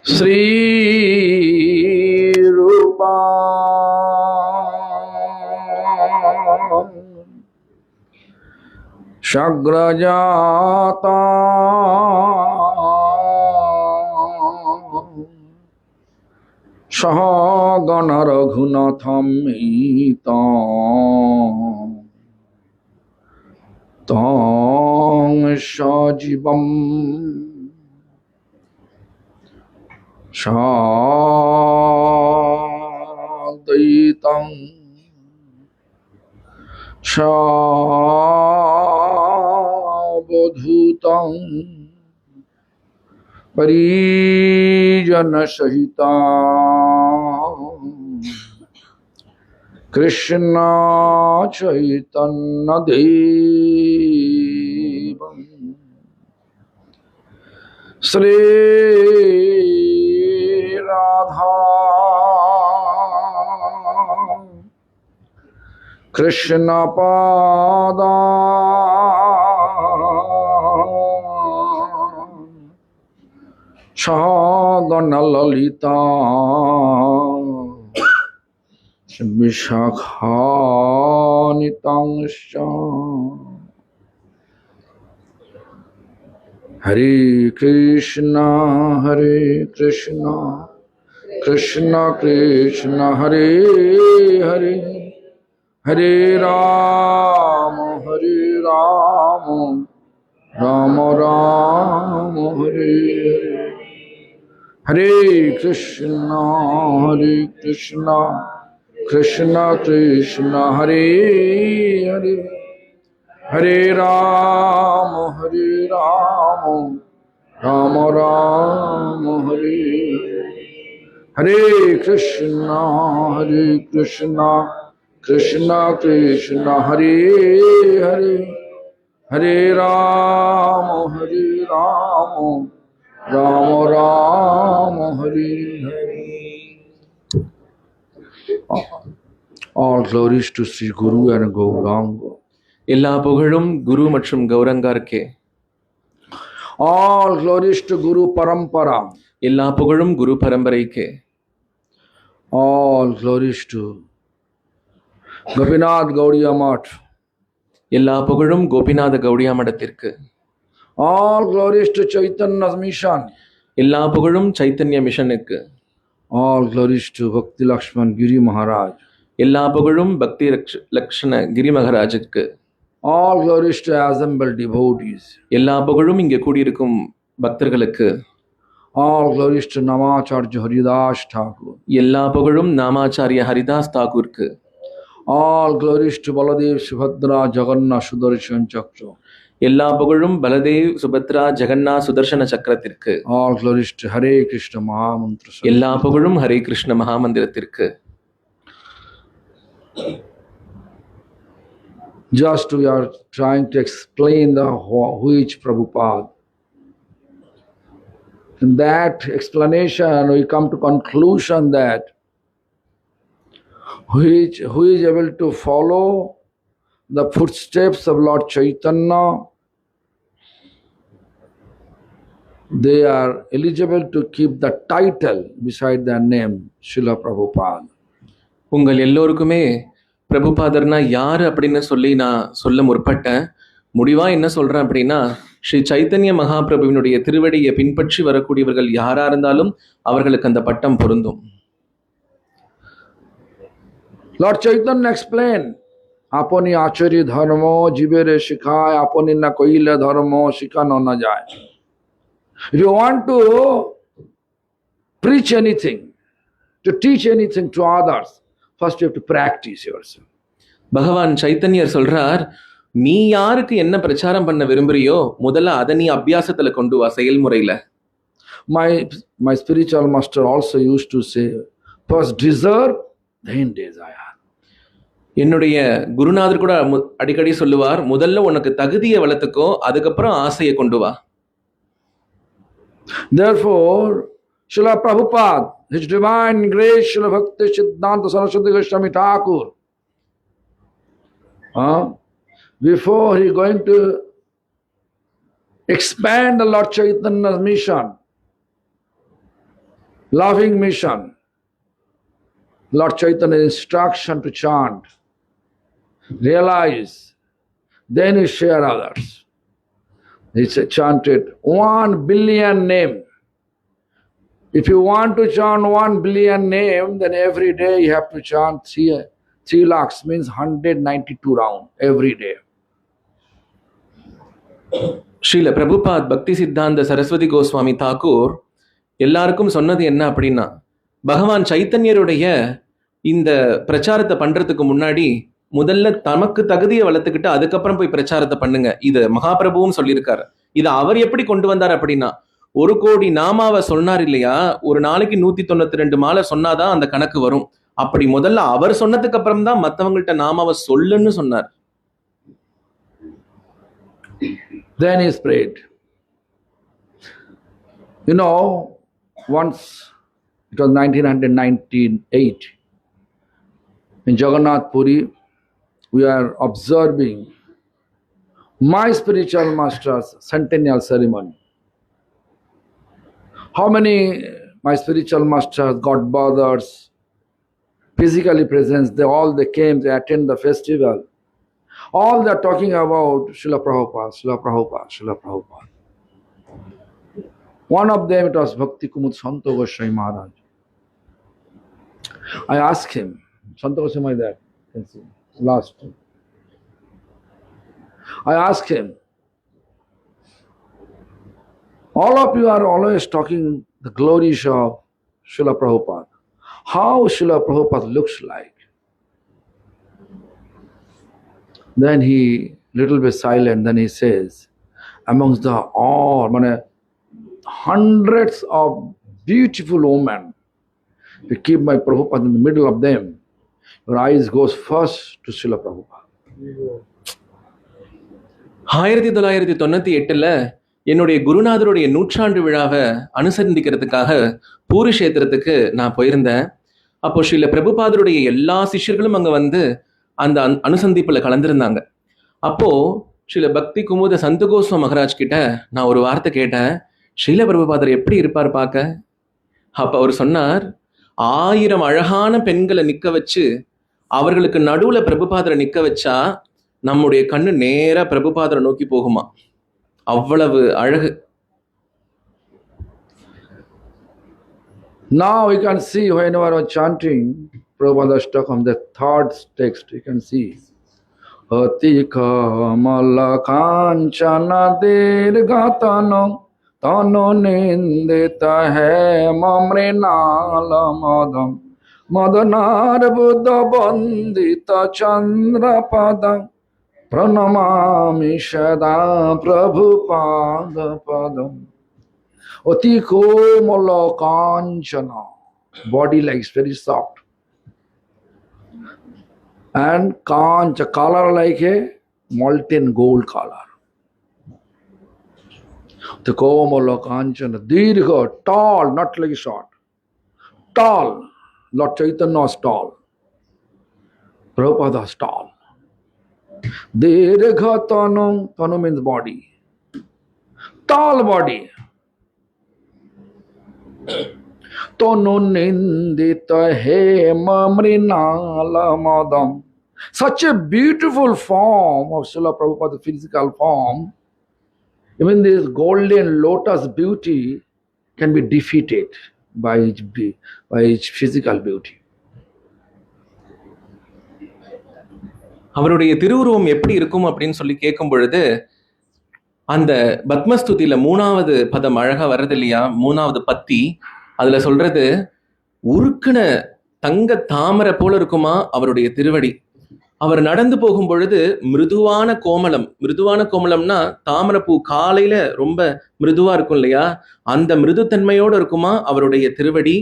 Sri Rupa Shagrajata Sahagana Raghunatham Hitam Tang Shajivam Shadaitam Shabodhutam Parijana Sahitam Krishna Chaitanya Devam Sri Radha Krishna Pada Chagana Lalita Vishakhanitangsha Hare Krishna Krishna Krishna Hare Hare Hare Rama Rama Rama Hare Hare Krishna Krishna Krishna Hare Hare Hare Rama Rama Rama Hare Hare Krishna Krishna Krishna Hare Hare Hare Rama Rama Rama Hare Hare. All glories to Sri Guru and Gauranga. எல்லா புகழும் குரு மற்றும் கௌரங்கார்க்கே. All glories to Guru Parampara. எல்லா புகழும் குரு பரம்பரைக்கே. All glories to Gopinath Gaudiya Math. எல்லா புகழும் Gopinatha கௌடியா மடத்திற்கு. All glories to Chaitanya Mission. எல்லா புகழும் Chaitanya மிஷனுக்கு. All glories to Bhakti Lakshman Giri Maharaj. எல்லா புகழும் பக்தி லக்ஷ்மண கிரி மகாராஜுக்கு. All glories to assembled devotees. எல்லா புகழும் இங்கே கூடியிருக்கும் பக்தர்களுக்கு. All glories to Namacharya Haridas Thakur. எல்லா புகழும் நாமாச்சாரிய Haridas தாக்கூருக்கு. All glories to Baladev Subhadra Jagannath Sudarshan Chakra. எல்லா புகழும் Baladev Subhadra ஜெகன்னா Sudarshana சக்கரத்திற்கு. All glories to Hare Krishna Mahamantra. எல்லா புகழும் Hare Krishna மகாமந்திரத்திற்கு. Just we are trying to explain who is Prabhupada. In that explanation, we come to conclusion that who is able to follow the footsteps of Lord Chaitanya, they are eligible to keep the title beside their name, Srila Prabhupada. உங்கள் எல்லோருக்குமே பிரபுபாதர்னா யாரு அப்படின்னு சொல்லி நான் சொல்ல முற்பட்டேன். முடிவா என்ன சொல்றேன் அப்படின்னா, ஸ்ரீ சைத்தன்ய மகாபிரபுவினுடைய திருவடியை பின்பற்றி வரக்கூடியவர்கள் யாரா இருந்தாலும் அவர்களுக்கு அந்த பட்டம் பொருந்தும். Lord Chaitanya explained, apani achari dharmo jibere shikhaya apani na koile dharmo shikhano na jay. If you want to preach anything, to teach anything to others, first you have to practice yourself. பகவான் சைத்தன்யர் சொல்றார், நீ யாருக்கு என்ன பிரச்சாரம் பண்ண விரும்புறியோ முதல்ல அதை நீ அபியாசத்துல கொண்டு வா, செயல்முறையில. My spiritual master also used to say, first deserve, then desire. என்னுடைய குருநாதர் கூட அடிக்கடி சொல்லுவார், முதல்ல உனக்கு தகுதியை வளர்த்துக்கோ, அதுக்கப்புறம் ஆசையை கொண்டு வா. Therefore, Srila Prabhupada, His Divine Grace, Srila Bhakti Siddhanta Saraswati Goswami Thakur, before he going to expand the Lord Chaitanya's mission, loving mission. Lord Chaitanya's instruction to chant. Realize, then you share others. He chanted 1 billion name. If you want to chant 1 billion name, then every day you have to chant 3 lakhs, means 192 round every day. Srila Prabhupad பக்தி சித்தாந்த சரஸ்வதி கோஸ்வாமி தாக்கூர் எல்லாருக்கும் சொன்னது என்ன அப்படின்னா, பகவான் சைத்தன்யருடைய இந்த பிரச்சாரத்தை பண்றதுக்கு முன்னாடி முதல்ல தமக்கு தகுதியை வளர்த்துக்கிட்டு அதுக்கப்புறம் போய் பிரச்சாரத்தை பண்ணுங்க. இது மகாபிரபுவும் சொல்லியிருக்காரு. இதை அவர் எப்படி கொண்டு வந்தார் அப்படின்னா, 1 கோடி நாமாவை சொன்னார் இல்லையா, ஒரு நாளைக்கு 192 மாலை சொன்னாதான் அந்த கணக்கு வரும். அப்படி முதல்ல அவர் சொன்னதுக்கு அப்புறம் தான் மற்றவங்கள்ட்ட நாமாவை சொல்லுன்னு சொன்னார். Then he prayed. You know, once, it was 1998, in Jagannath Puri, we are observing my spiritual master's centennial ceremony. How many my spiritual masters, God brothers, physically present, they came, they attend the festival. All they are talking about Srila Prabhupada, Srila Prabhupada, Srila Prabhupada. One of them, it was Bhakti Kumud Santa Goswami Maharaj. I asked him, Santa Goswami there, can see, last. I asked him, all of you are always talking the glories of Srila Prabhupada. How Srila Prabhupada looks like? Then he, little bit silent, then he says, amongst the all, hundreds of beautiful women, you keep my Prabhupada in the middle of them, your eyes goes first to Srila Prabhupada. 1998 என்னுடைய குருநாதருடைய 100ஆண்டு விழாவை அனுசரிக்கிறதுக்காக பூரி கஷேத்திரத்துக்கு நான் போயிருந்தேன். அப்போ ஸ்ரீல பிரபுபாதருடைய எல்லா சிஷ்யர்களும் அங்கே வந்து அந்த அனுசந்திப்பில் கலந்துருந்தாங்க. அப்போ ஸ்ரீல பக்தி குமுத சந்த கோஸ்வாமி மகராஜ் கிட்ட நான் ஒரு வார்த்தை கேட்டேன், ஸ்ரீல பிரபுபாதர் எப்படி இருப்பார் பார்க்க? அப்போ அவர் சொன்னார், 1000 அழகான பெண்களை நிற்க வச்சு அவர்களுக்கு நடுவில் பிரபுபாதரை நிற்க வச்சா நம்முடைய கண்ணு நேரா பிரபுபாதரை நோக்கி போகுமா, அவ்வளவு அழகு. Now we can see whenever we are chanting Prabhupada Ashtakam, the third text, you can see Ati kamala kanchana dirgatano tano nindita hai mamrinala madam madanar buddha bandita chandrapadam pranamami shada prabhupada padam. Ati komala kanchana, body like very soft, and kancha, color like a molten gold color. The komala kanchana, dirgha, tall, not like short, tall. Lord Chaitanya is tall, Prabhupada is tall. Dirgha tanu, tanu means body, tall body. Tonu nindita he mamrinala madam. Such a beautiful form of Srila Prabhupada, the physical form. Even this golden lotus beauty can be defeated by its physical beauty. அவருடைய திருவுருவம் எப்படி இருக்கும் அப்படின்னு சொல்லி கேட்கும் பொழுது, அந்த பத்மஸ்துதியில 3வது பதம் அழகா வர்றது இல்லையா, 3வது பத்தி, அதுல சொல்றது, உருக்குன தங்க தாமரை போல இருக்குமா அவருடைய திருவடி. அவர் நடந்து போகும் பொழுது மிருதுவான கோமலம், மிருதுவான கோமலம்னா தாமரை பூ காலையில ரொம்ப மிருதுவா இருக்கும் இல்லையா, அந்த மிருதுத்தன்மையோடு இருக்குமா அவருடைய திருவடி.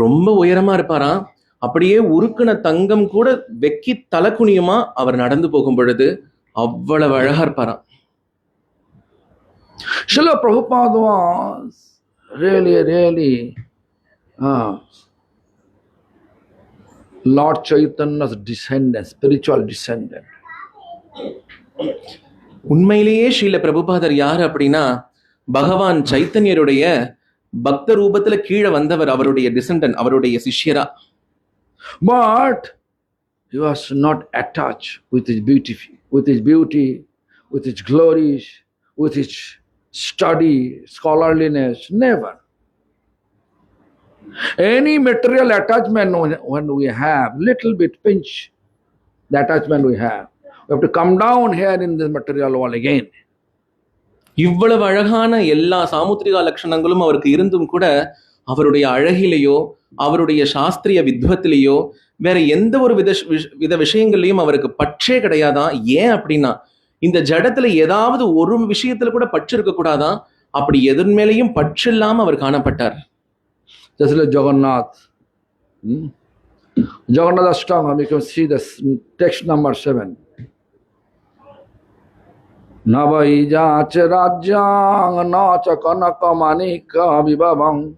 ரொம்ப உயரமா இருப்பாராம். அப்படியே உருக்குன தங்கம் கூட வெக்கி தலக்குனியுமா அவர் நடந்து போகும் பொழுது. அவ்வளவு அழகா இருப்பாராம். Srila Prabhupada was really Lord Chaitanya's descendant, spiritual descendant. உண்மையிலேயே ஸ்ரீல பிரபுபாதர் யார் அப்படின்னா பகவான் சைத்தன்யருடைய பக்த ரூபத்துல கீழே வந்தவர், அவருடைய டிசெண்டன்ட், அவருடைய சிஷ்யரா. But he was not attached with his beauty, with his glories, with his study, scholarliness. Never. Any material attachment when we have, little bit pinch, the attachment we have to come down here in this material world again. இவ்வளவு அழகான எல்லா சாமுத்திரிகா லட்சணங்களும் அவருக்கு இருந்தும் கூட அவருடைய அழகிலேயோ அவருடைய சாஸ்திரிய வித்வத்திலேயோ வேற எந்த ஒரு வித விஷயங்கள்லையும் அவருக்கு பற்றே கிடையாதான். ஏன் அப்படின்னா இந்த ஜடத்துல ஏதாவது ஒரு விஷயத்துல கூட பற்று இருக்க கூடாதான். அப்படி எதன் மேலேயும் பற்று இல்லாம அவர் காணப்பட்டார். Just like Jagannath. Jagannath Ashtanga, you can see the text number 7. Navai jache rajyang na cha kanaka manika vibhavang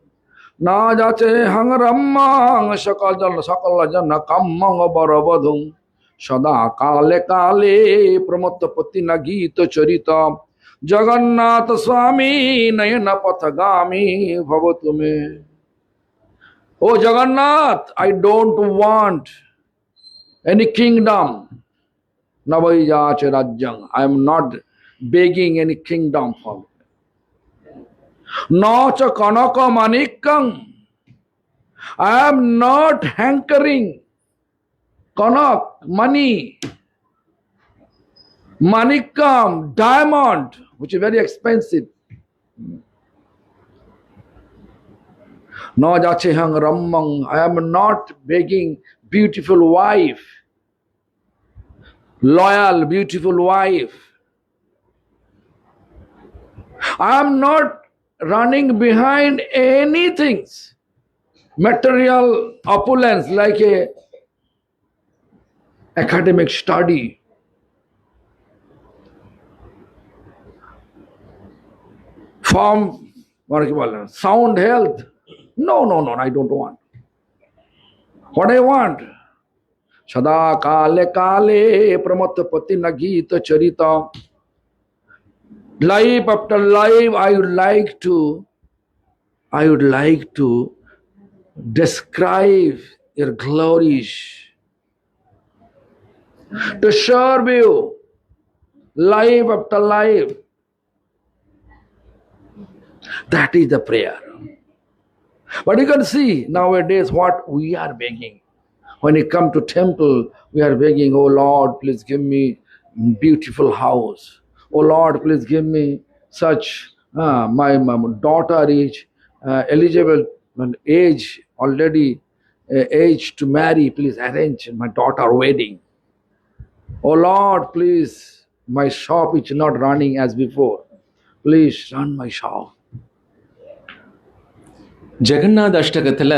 na jache hangrammang sakala jana kammang baravadhum sada kale kale pramottapati nagita charita Jagannath Swami nayana pathagami bhavatume. Oh Jagannath, I don't want any kingdom. Navai jache rajyang. I am not begging any kingdom for me. Nacha kanaka manikam. I am not hankering kanak, money, manikam, diamond, which is very expensive. No jache hang rammang. I am not begging beautiful wife, loyal, beautiful wife. I am not running behind anything, material opulence like a academic study. Form, sound health. No, I don't want. What I want? Sada kale kale pramottapati nagita charita. Life after life, I would like to describe your glories, to serve you, life after life. That is the prayer. But you can see nowadays what we are begging. When you come to temple, we are begging, oh Lord, please give me beautiful house. Oh Lord, please give me such, my daughter is eligible, age already, age to marry, please arrange my daughter wedding. Oh Lord, please, my shop is not running as before. Please run my shop. Jagannatha அஷ்டகத்துல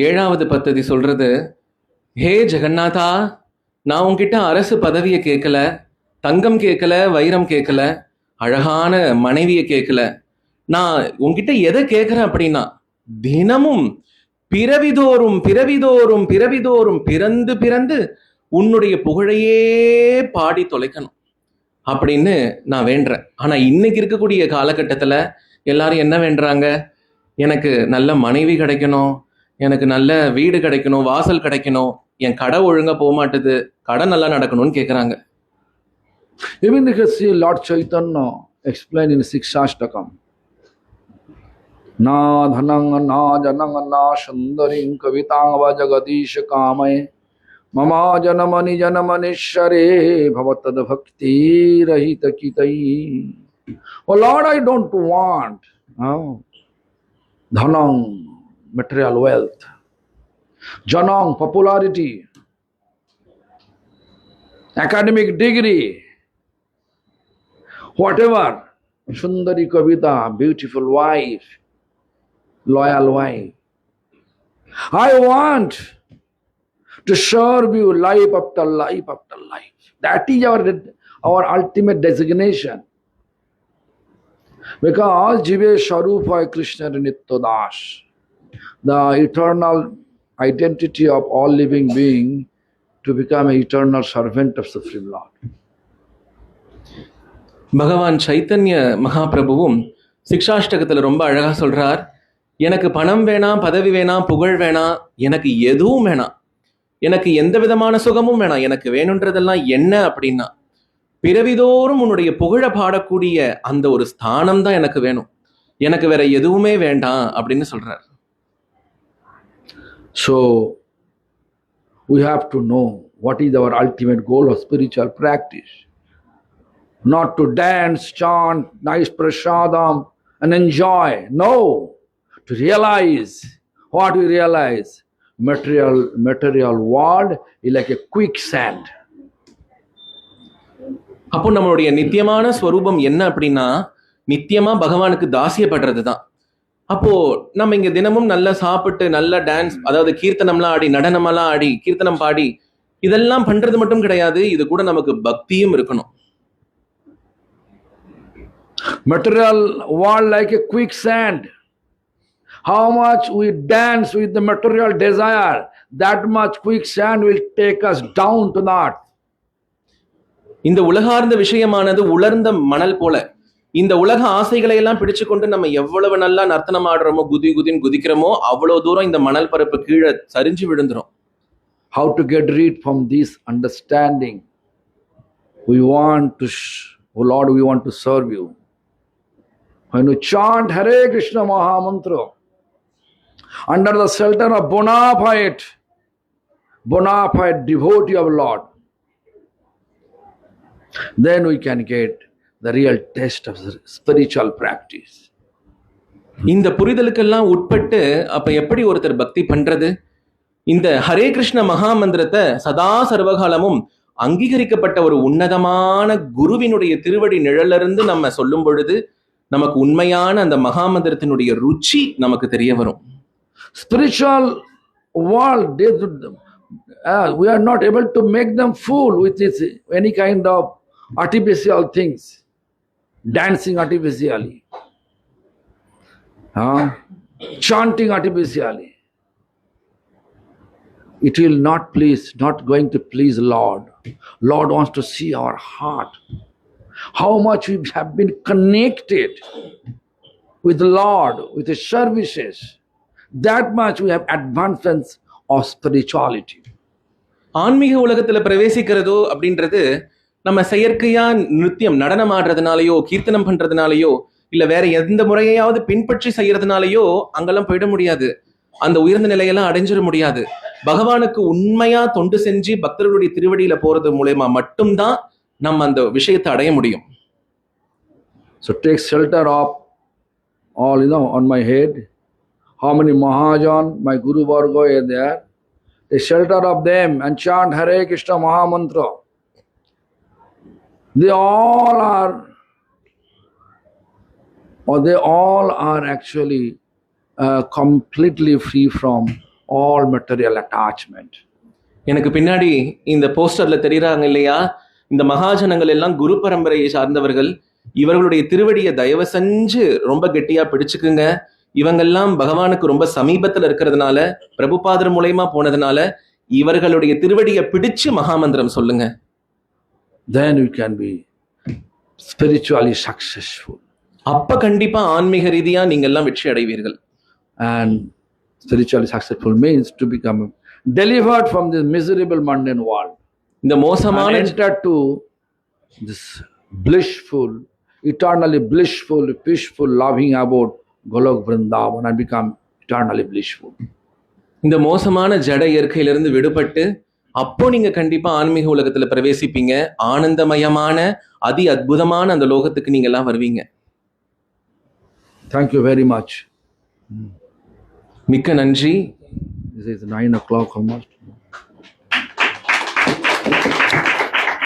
7வது பத்ததி சொல்றது, ஹே ஜெகநாதா, நான் உன்கிட்ட அரசு பதவியை கேட்கல, தங்கம் கேட்கல, வைரம் கேட்கல, அழகான மனைவியை கேட்கல. நான் உன்கிட்ட எதை கேட்கிறேன் அப்படின்னா, தினமும் பிறவிதோறும் பிறவிதோறும் பிறவிதோறும் பிறந்து பிறந்து உன்னுடைய புகழையே பாடி தொலைக்கணும் அப்படின்னு நான் வேண்டுறேன். ஆனா இன்னைக்கு இருக்கக்கூடிய காலகட்டத்துல எல்லாரும் என்ன வேண்டுறாங்க? எனக்கு நல்ல மனைவி கிடைக்கணும், எனக்கு நல்ல வீடு கிடைக்கணும், வாசல் கிடைக்கணும், என் கடை ஒழுங்கா போக மாட்டுது, கடை நல்லா நடக்கணும்னு கேட்குறாங்க. Even you can see Lord Chaitanya explained in Sikshashtakam. Na dhanang na janang na sundaring kavitang va jagadish kamay mama janamani janamanishare bhavatad bhakti rahita kitai. Oh Lord, I don't want dhanang, material wealth, janang, popularity, academic degree, whatever, Sundari Kavita, beautiful wife, loyal wife. I want to serve you life after life after life. That is our ultimate designation. Because Jive Sharupa Krishna Nitya Das, the eternal identity of all living being, to become an eternal servant of Supreme Lord. பகவான் சைத்தன்ய மகாபிரபுவும் சிக்ஷாஷ்டகத்துல ரொம்ப அழகா சொல்றார், எனக்கு பணம் வேணாம், பதவி வேணாம், புகழ் வேணாம், எனக்கு எதுவும் வேணாம், எனக்கு எந்த விதமான சுகமும் வேணாம், எனக்கு வேணுன்றதெல்லாம் என்ன அப்படின்னா பிறவிதோறும் உன்னுடைய புகழ பாடக்கூடிய அந்த ஒரு ஸ்தானம் தான் எனக்கு வேணும், எனக்கு வேற எதுவுமே வேண்டாம் அப்படின்னு சொல்றார். So we have to know what is our ultimate goal of spiritual practice. Not to dance, chant, nice prasadam and enjoy. No, to realize what we realize. Material world is like a quicksand. அப்போ நம்மளுடைய நித்தியமான ஸ்வரூபம் என்ன அப்படின்னா நித்தியமா பகவானுக்கு தாசியப்படுறது தான். அப்போ நம்ம இங்க தினமும் நல்லா சாப்பிட்டு நல்லா டான்ஸ், அதாவது கீர்த்தனம்லாம் ஆடி, நடனமெல்லாம் ஆடி, கீர்த்தனம் பாடி இதெல்லாம் பண்றது மட்டும் கிடையாது, இது கூட நமக்கு பக்தியும் இருக்கணும். Material world like a quicksand. How much we dance with the material desire, that much quicksand will take us down to the earth. இந்த உலகார்ந்த விஷயமானது உலர்ந்த மணல் போல. இந்த உலக ஆசைகளை எல்லாம் பிடிச்சு கொண்டு நம்ம எவ்வளவு நல்லா நர்த்தனம் ஆடுறோமோ, குதி குதின்னு குதிக்கிறோமோ, அவ்வளவு தூரம் இந்த மணல் பரப்பு கீழே சரிஞ்சு விழுந்துரும். How to get rid from this understanding? We want to, oh Lord, we want to serve you. When you chant Hare Krishna Mahamantra under the shelter of bona fide devotee of Lord, then we can get the real taste of the spiritual practice. இந்த புரிதலுக்கெல்லாம் உட்பட்டு அப்ப எப்படி ஒருத்தர் பக்தி பண்றது? இந்த ஹரே கிருஷ்ண மகாமந்திரத்தை சதா சர்வகாலமும் அங்கீகரிக்கப்பட்ட ஒரு உன்னதமான குருவினுடைய திருவடி நிழலிருந்து நம்ம சொல்லும் பொழுது நமக்கு உண்மையான அந்த மகாமந்திரத்தினுடைய ருச்சி நமக்கு தெரிய வரும். Spiritual world, we are not able to make them fool with this, any kind of artificial things, dancing artificially, chanting artificially. It will not going to please Lord. Lord wants to see our heart, how much we have been connected with the Lord, with His services. That much we have advancements of spirituality. ஆன்மீக உலகத்துல பிரவேசிக்கிறதோ அப்படின்றது நம்ம செயற்கையா நிருத்தியம் நடனம் ஆடுறதுனாலயோ, கீர்த்தனம் பண்றதுனாலயோ, இல்ல வேற எந்த முறையாவது பின்பற்றி செய்யறதுனாலயோ அங்கெல்லாம் போயிட முடியாது. அந்த உயர்ந்த நிலையெல்லாம் அடைஞ்சிட முடியாது. பகவானுக்கு உண்மையா தொண்டு செஞ்சு பக்தர்களுடைய திருவடியில போறது மூலமா மட்டும்தான் நம்ம அந்த விஷயத்தை அடைய முடியும். So take shelter of all, on my head. How many Mahajan, my Guru Varga are there? Take shelter of them and chant Hare Krishna Mahamantra. They all are actually completely free from all material attachment. எனக்கு பின்னாடி இந்த போஸ்டர்ல தெரியுறாங்க இல்லையா, இந்த மகாஜனங்கள் எல்லாம் குரு பரம்பரையை சார்ந்தவர்கள். இவர்களுடைய திருவடியை தயவு செஞ்சு ரொம்ப கெட்டியா பிடிச்சுக்குங்க. இவங்கெல்லாம் பகவானுக்கு ரொம்ப சமீபத்துல இருக்கிறதுனால, பிரபுபாதர் மூலமா போனதுனால இவர்களுடைய திருவடியை பிடிச்சு மகாமந்திரம் சொல்லுங்க. Then you can be spiritually successful. அப்ப கண்டிப்பா ஆன்மீக ரீதியா நீங்க எல்லாம் வெற்றி அடைவீர்கள். And spiritually successful means to become delivered from this miserable mundane world. இந்த மோசமான enter to this blissful, eternally blissful, peaceful, loving abode Golok Vrindavan and become eternally blissful. இந்த மோசமான ஜட இயற்கையிலிருந்து விடுபட்டு அப்போ நீங்க கண்டிப்பா ஆன்மீக உலகத்துல பிரவேசிப்பீங்க. ஆனந்தமயமான அதி அற்புதமான அந்த லோகத்துக்கு நீங்க எல்லாம் வருவீங்க. Thank you very much. மிக்க நன்றி. This is 9 o'clock almost.